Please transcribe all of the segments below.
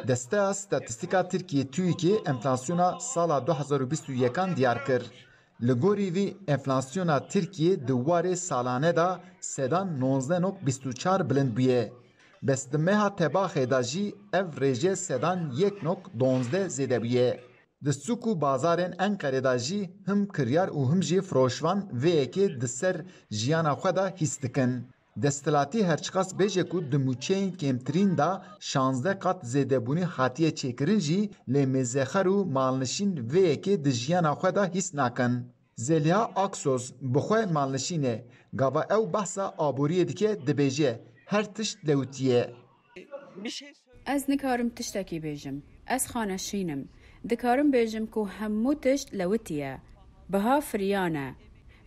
Desteya Statîstika Tirkiye TÜİKê enflasyona sala 2021 diyar kir. Li gorî vî enflasyona Tirkiye di warê salane da sedan 19.24 bilind bûye. Bestimeha tebaxê da jî ev rêje sedan 1.12 zêde bûye. Di sûk û bazarên Enqerê da jî him kiryar û him jî firoşvan vê yekê di ser jiyana xwe da hîs dikin. Desthilatî herçiqas bêje ku di mûçeyên kêmtirîn da 16 qat zêdebûnî hatiye çêkirin jî lê mêzexer û malnişîn vê yekê di jiyana xwe da hîs nakin. Zeliha Aksoz bi xwe malnişîne, gava ew behsa aboriyê dike dibêje her tişt lewtiye. Ez nikarim tiştekî bêjim. Ez xaneşînim. Dikarim bêjim ku hemû tişt lewitiye. Biha firiyan e.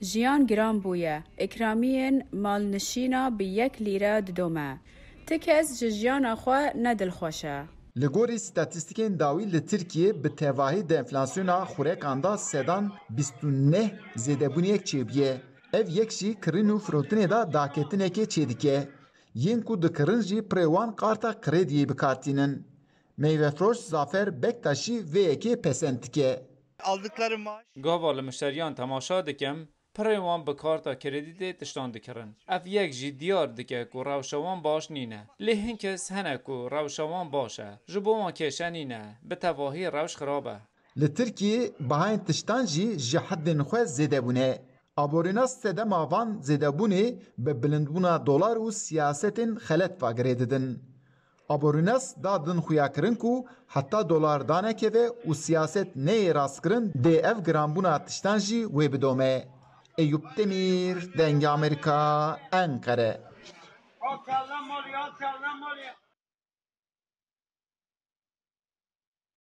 Jiyan giran bûye. İkramiyên malnişîna bi 1 lîre didome. Ti kes ji jiyana xwe ne dilxweş e. Li gorî statîstikên dawî li Tirkiye bi tevahî de enflasyona xurekan da sedan 29 zêdebûniyek çêbûye. Ev yek jî kirin û firotinê da daketinekê çêdike. Yên ku dikirin jî pirê wan karta krediyê bikartînin. Meyvefiroş Zafer Bektaşî vê yekê pesend dike. Aldıkları maaş Gava li müşteriyan temaşa dikim, pirê wan bi karta kredî de tiştan dikirin. Ev yek jî diyar dike ku rewşa wan baş nîne. Lê hin kes hene ku rewşa wan baş e. Ji bo wan kêşe nîne. Bi tevahî rewş xirab e. Li Tirkiye bihayên tiştan jî ji heddên xwe zêde bûne. Aborîna sedema van zêdebûnê bi bilindbûna dolar û siyasetên xelet vagirê didin. Aborînas dadin xuyakirin ku heta dolar danekeve û siyaset neyê rastkirin dê ev giranbûna tiştan jî wê bidome. Eyüp Demir, Dengê Amerîka, Enqere.